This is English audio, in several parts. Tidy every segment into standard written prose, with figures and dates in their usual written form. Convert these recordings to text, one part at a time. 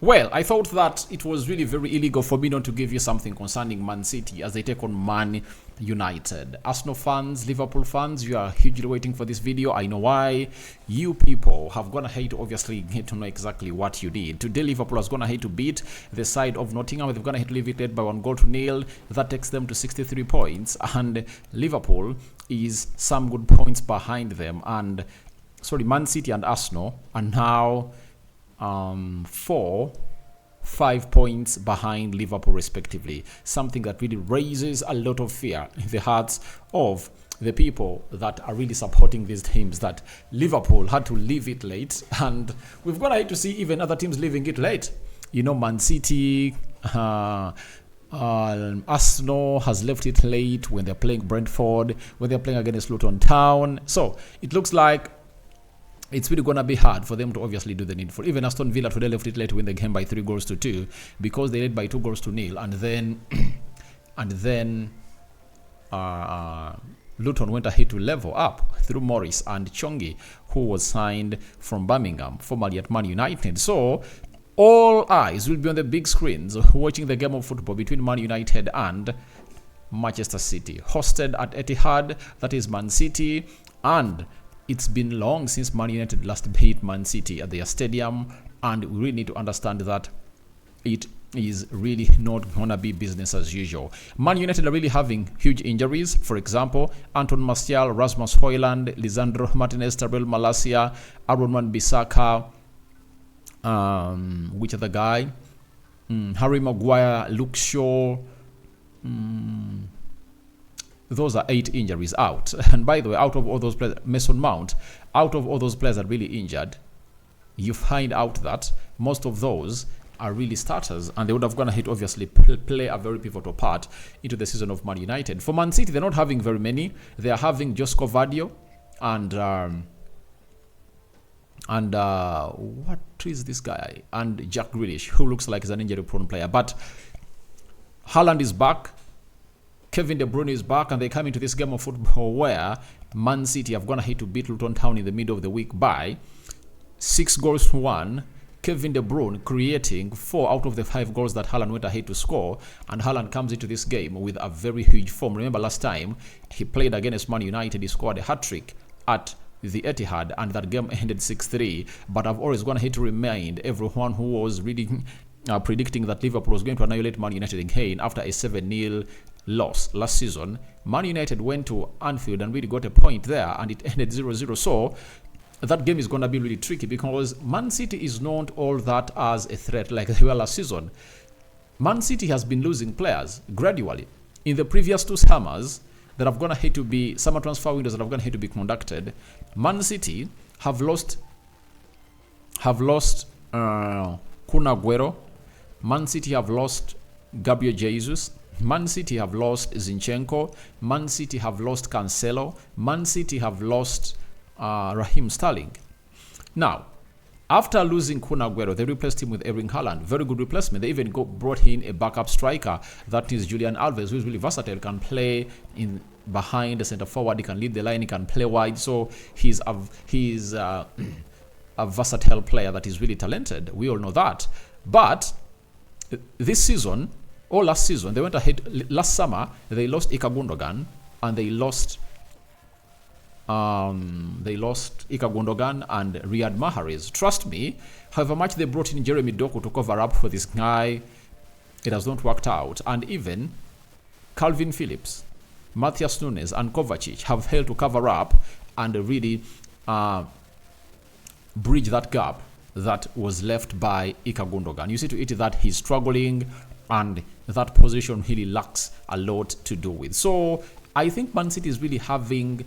Well, I thought that it was really very illegal for me not to give you something concerning Man City as they take on Man United. Arsenal fans, Liverpool fans, you are hugely waiting for this video. I know why. You people have gone ahead to obviously get to know exactly what you did. Today, Liverpool has gone ahead to beat the side of Nottingham. They've gone ahead to leave it led by 1-0. That takes them to 63 points. And Liverpool is some good points behind them. And, sorry, Man City and Arsenal are now 5 points behind Liverpool respectively, something that really raises a lot of fear in the hearts of the people that are really supporting these teams, that Liverpool had to leave it late, and we've got to see even other teams leaving it late. You know, Man City, Arsenal has left it late when they're playing Brentford, when they're playing against Luton Town. So it looks like it's really going to be hard for them to obviously do the needful. Even Aston Villa today left it late to win the game by 3-2 because they led by 2-0, and then Luton went ahead to level up through Morris and Chongi, who was signed from Birmingham, formerly at Man United. So all eyes will be on the big screens watching the game of football between Man United and Manchester City, hosted at Etihad. That is Man City, and it's been long since Man United last beat Man City at their stadium, and we really need to understand that it is really not gonna be business as usual. Man United are really having huge injuries. For example, Anton Martial, Rasmus Højlund, Lisandro Martinez, Terrell Malacia, Aaron Wan-Bissaka, which other guy? Harry Maguire, Luke Shaw. Those are 8 injuries out. And by the way, out of all those players, Mason Mount, out of all those players that are really injured, you find out that most of those are really starters, and they would have gone ahead to obviously play a very pivotal part into the season of Man United. For Man City, they're not having very many. They are having Josko Vadio and what is this guy? And Jack Grealish, who looks like he's an injury-prone player. But Haaland is back. Kevin De Bruyne is back, and they come into this game of football where Man City have gone ahead to beat Luton Town in the middle of the week by 6-1. Kevin De Bruyne creating 4 out of the 5 goals that Haaland went ahead to score, and Haaland comes into this game with a very huge form. Remember last time he played against Man United, he scored a hat-trick at the Etihad, and that game ended 6-3. But I've always gone ahead to remind everyone who was reading predicting that Liverpool was going to annihilate Man United again after a 7-0 loss last season. Man United went to Anfield and really got a point there, and it ended 0-0. So that game is going to be really tricky because Man City is not all that as a threat like they were last season. Man City has been losing players gradually. In the previous 2 summers that have gone ahead to be summer transfer windows that have gone ahead to be conducted, Man City have lost Kun Aguero. Man City have lost Gabriel Jesus. Man City have lost Zinchenko. Man City have lost Cancelo. Man City have lost Raheem Sterling. Now, after losing Kun Aguero, they replaced him with Erling Haaland. Very good replacement. They even brought in a backup striker, that is Julian Alves, who is really versatile, can play in behind the center forward, he can lead the line, he can play wide. So he's a versatile player that is really talented. We all know that. But this season, or last season, they went ahead. Last summer, they lost Ika Gundogan, and they lost Ika Gundogan and Riyad Mahrez. Trust me, however much they brought in Jeremy Doku to cover up for this guy, it has not worked out. And even Calvin Phillips, Matthias Nunes, and Kovacic have failed to cover up and really bridge that gap that was left by Ika Gundogan. You see to it that he's struggling, and that position really lacks a lot to do with. So I think Man City is really having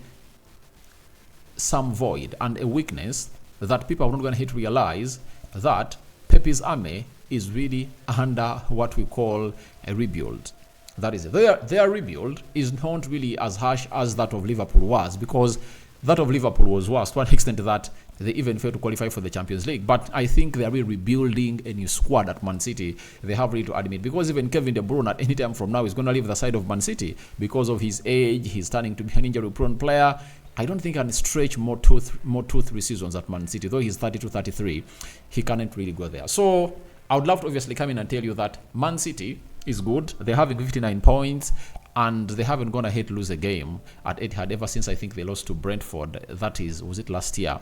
some void and a weakness that people are not going to realize, that Pepe's army is really under what we call a rebuild. That is, their rebuild is not really as harsh as that of Liverpool was, because that of Liverpool was worse to an extent that they even failed to qualify for the Champions League. But I think they are really rebuilding a new squad at Man City. They have really to admit, because even Kevin De Bruyne at any time from now is going to leave the side of Man City because of his age. He's turning to be an injury-prone player. I don't think he can stretch more 2-3 seasons at Man City. Though he's 32-33, he can't really go there. So I would love to obviously come in and tell you that Man City is good. They're having 59 points, and they haven't gone ahead to lose a game at Etihad ever since I think they lost to Brentford. That is, was it last year?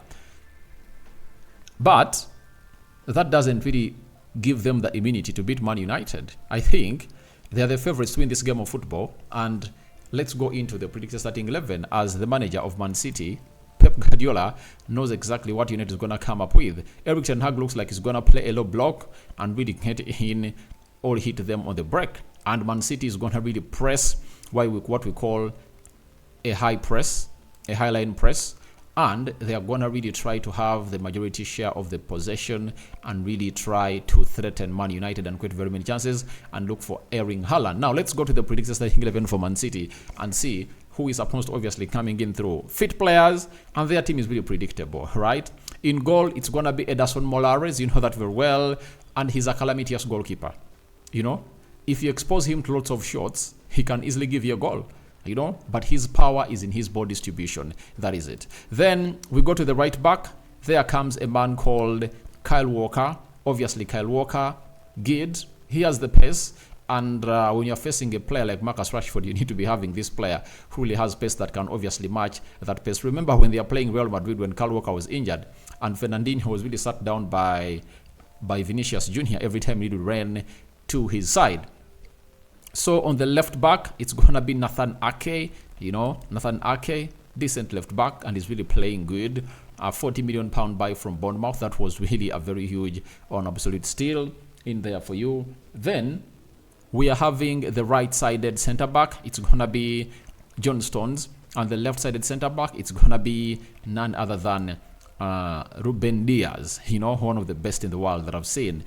But that doesn't really give them the immunity to beat Man United. I think they are the favourites to win this game of football. And let's go into the predicted starting 11, as the manager of Man City, Pep Guardiola, knows exactly what United is going to come up with. Erik ten Hag looks like he's going to play a low block and really get in or hit them on the break. And Man City is going to really press what we call a high press, a high line press. And they are going to really try to have the majority share of the possession and really try to threaten Man United and create very many chances and look for Erling Haaland. Now, let's go to the predicted starting 11 for Man City and see who is supposed to obviously coming in through fit players, and their team is really predictable, right? In goal, it's going to be Ederson Moraes. You know that very well. And he's a calamitous goalkeeper. You know, if you expose him to lots of shots, he can easily give you a goal. You know, but his power is in his ball distribution. That is it. Then we go to the right back. There comes a man called Kyle Walker. Obviously, Kyle Walker, good. He has the pace. And when you're facing a player like Marcus Rashford, you need to be having this player who really has pace that can obviously match that pace. Remember when they are playing Real Madrid, when Kyle Walker was injured, and Fernandinho was really sat down by Vinicius Jr. every time he ran to his side. So on the left back, it's going to be Nathan Ake. You know, Nathan Ake, decent left back, and he's really playing good. A £40 million buy from Bournemouth. That was really a very huge on absolute steal in there for you. Then we are having the right-sided centre-back. It's going to be John Stones. And the left-sided centre-back, it's going to be none other than Ruben Diaz. You know, one of the best in the world that I've seen.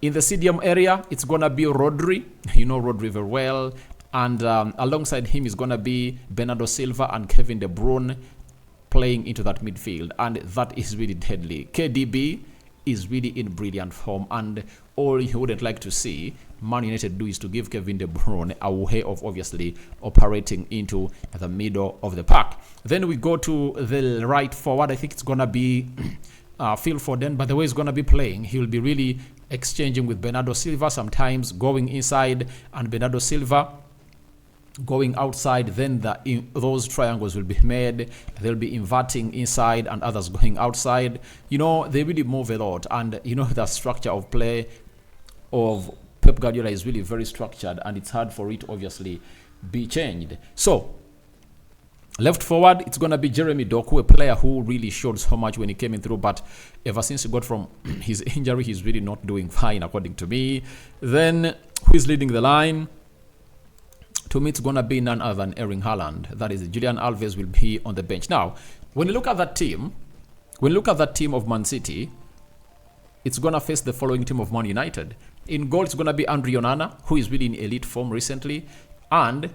In the CDM area, it's going to be Rodri. You know Rodri very well. And alongside him is going to be Bernardo Silva and Kevin De Bruyne playing into that midfield. And that is really deadly. KDB is really in brilliant form. And all you wouldn't like to see Man United do is to give Kevin De Bruyne a way of obviously operating into the middle of the pack. Then we go to the right forward. I think it's going to be Phil Foden. But the way he's going to be playing, he will be really exchanging with Bernardo Silva, sometimes going inside and Bernardo Silva going outside. Then those triangles will be made. They'll be inverting inside and others going outside. You know, they really move a lot. And, you know, the structure of play of Pep Guardiola is really very structured, and it's hard for it to obviously be changed. So, left forward, it's going to be Jeremy Doku, a player who really showed so much when he came in through, but ever since he got from his injury, he's really not doing fine, according to me. Then, who is leading the line? To me, it's going to be none other than Erling Haaland. That is, Julian Alves will be on the bench. Now, when you look at that team, of Man City, it's going to face the following team of Man United. In goal, it's going to be Andre Onana, who is really in elite form recently. And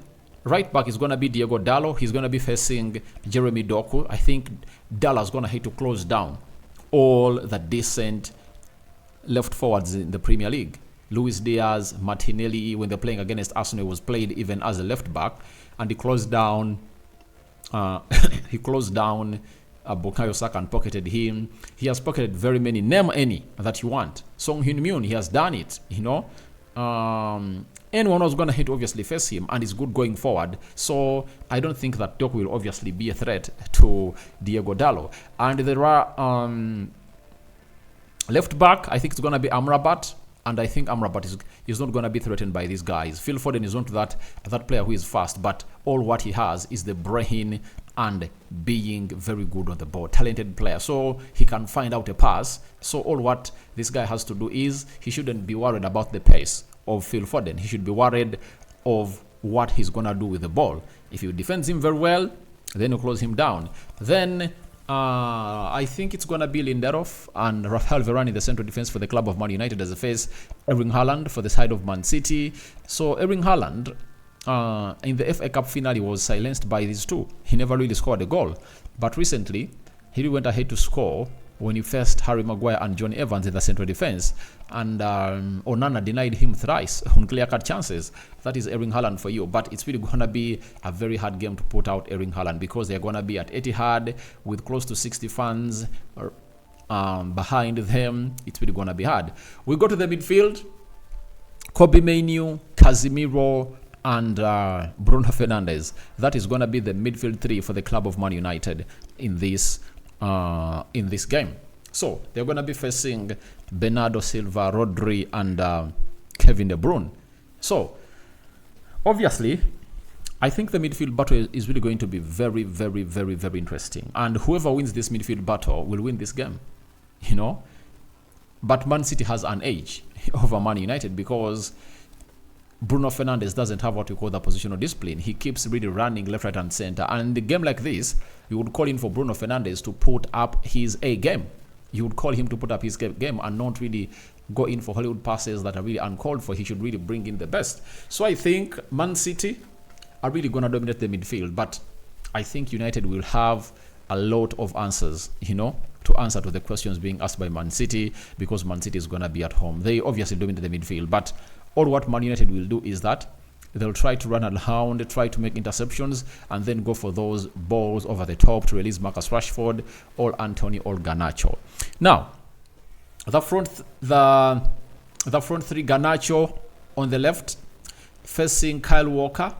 right back is going to be Diego Dallo. He's going to be facing Jeremy Doku. I think Dallo's going to have to close down all the decent left forwards in the Premier League. Luis Diaz, Martinelli, when they're playing against Arsenal, was played even as a left back. And he closed down Bukayo Saka and pocketed him. He has pocketed very many. Name any that you want. Song Heung-min, he has done it, you know. Anyone was going to hit obviously face him, and is good going forward. So I don't think that Doku will obviously be a threat to Diego Dallo. And there are left back, I think it's going to be Amrabat. And I think Amrabat is not going to be threatened by these guys. Phil Foden is not that player who is fast, but all what he has is the brain and being very good on the ball. Talented player. So he can find out a pass. So all what this guy has to do is he shouldn't be worried about the pace of Phil Foden. He should be worried of what he's going to do with the ball. If you defend him very well, then you close him down. Then I think it's going to be Lindelof and Rafael Varane in the central defense for the club of Man United as a face. Erling Haaland for the side of Man City. So Erling Haaland in the FA Cup finale was silenced by these two. He never really scored a goal. But recently, he went ahead to score when he faced Harry Maguire and Johnny Evans in the central defense. And Onana denied him thrice on clear-cut chances. That is Erling Haaland for you. But it's really going to be a very hard game to put out Erling Haaland because they're going to be at Etihad with close to 60 fans behind them, it's really going to be hard. We go to the midfield. Kobe Mainoo, Casemiro, and Bruno Fernandes. That is going to be the midfield three for the club of Man United in this game. So they're going to be facing Bernardo Silva, Rodri, and Kevin De Bruyne. So obviously, I think the midfield battle is really going to be very, very, very, very interesting. And whoever wins this midfield battle will win this game, you know. But Man City has an edge over Man United because Bruno Fernandes doesn't have what we call the positional discipline. He keeps really running left, right, and center. And in a game like this, you would call in for Bruno Fernandes to put up his A game. You would call him to put up his game and not really go in for Hollywood passes that are really uncalled for. He should really bring in the best. So I think Man City are really going to dominate the midfield. But I think United will have a lot of answers, you know, to answer to the questions being asked by Man City, because Man City is going to be at home. They obviously dominate the midfield, but all what Man United will do is that they'll try to run around, try to make interceptions, and then go for those balls over the top to release Marcus Rashford or Anthony or Garnacho. Now, the front three, Garnacho on the left, facing Kyle Walker.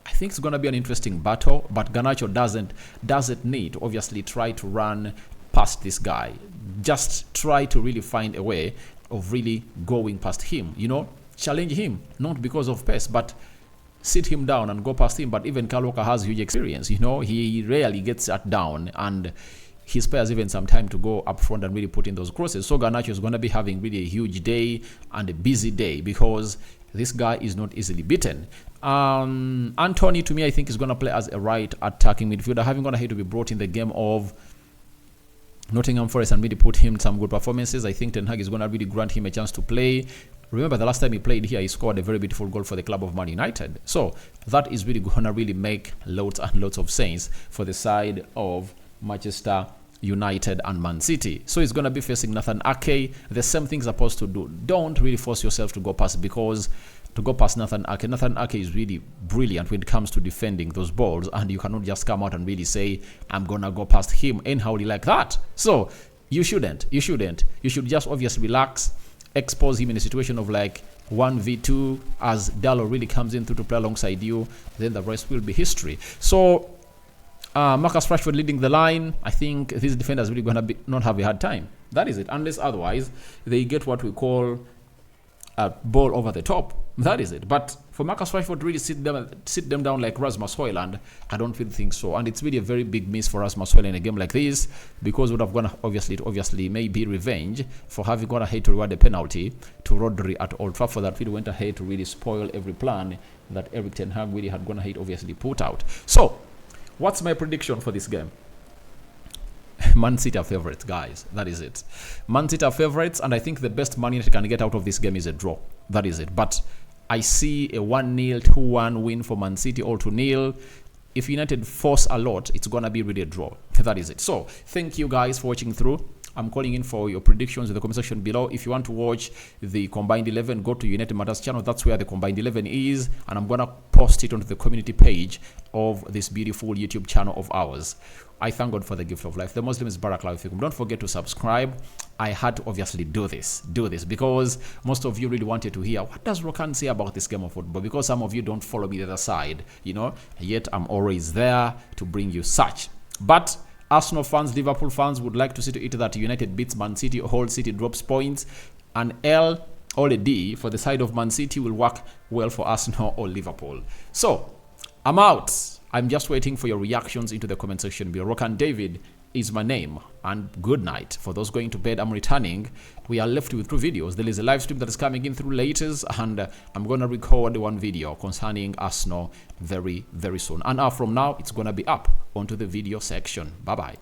I think it's going to be an interesting battle, but Garnacho doesn't need to obviously try to run past this guy. Just try to really find a way of really going past him, you know, challenge him, not because of pace, but sit him down and go past him. But even Kyle Walker has huge experience, you know, he rarely gets that down, and he spares even some time to go up front and really put in those crosses. So Garnacho is going to be having really a huge day and a busy day because this guy is not easily beaten. Anthony, to me, I think is going to play as a right attacking midfielder, having gone ahead to be brought in the game of Nottingham Forest and really put him some good performances. I think Ten Hag is going to really grant him a chance to play. Remember, the last time he played here, he scored a very beautiful goal for the club of Man United. So that is really going to really make loads and loads of sense for the side of Manchester United and Man City. So he's going to be facing Nathan Ake. The same thing's supposed to do. Don't really force yourself to go past, because to go past Nathan Ake is really brilliant when it comes to defending those balls, and you cannot just come out and really say, I'm going to go past him anyhow like that. So you shouldn't. You should just obviously relax, expose him in a situation of like 1v2 as Dallo really comes in through to play alongside you. Then the rest will be history. So Marcus Rashford leading the line. I think these defenders really going to not have a hard time. That is it. Unless otherwise they get what we call a ball over the top. That is it. But for Marcus Rashford to really sit them down like Rasmus Hojlund, I don't really think so. And it's really a very big miss for Rasmus Hojlund in a game like this, because would have gone obviously maybe revenge for having gone ahead to reward the penalty to Rodri at Old Trafford. That really went ahead to really spoil every plan that Erik ten Hag really had gone ahead obviously put out. So what's my prediction for this game? Man City are favorites, guys. That is it. Man City are favorites, and I think the best Man United can get out of this game is a draw. That is it. But I see a 1-0, 2-1 win for Man City, or 2-0. If United force a lot, it's going to be really a draw. That is it. So thank you guys for watching through. I'm calling in for your predictions in the comment section below. If you want to watch the Combined 11, go to United Matters channel. That's where the Combined 11 is. And I'm going to post it onto the community page of this beautiful YouTube channel of ours. I thank God for the gift of life. The Muslim is Barakallahu Fikum. Don't forget to subscribe. I had to obviously do this because most of you really wanted to hear, what does Rokani say about this game of football? Because some of you don't follow me the other side, you know, yet I'm always there to bring you such. But Arsenal fans, Liverpool fans would like to see to it that United beats Man City, Hull City drops points, and L or a D for the side of Man City will work well for Arsenal or Liverpool. So I'm out. I'm just waiting for your reactions into the comment section below. Rokani David is my name, and good night. For those going to bed, I'm returning. We are left with 2 videos. There is a live stream that is coming in through latest, and I'm going to record 1 video concerning Arsenal very, very soon. And from now, it's going to be up onto the video section. Bye-bye.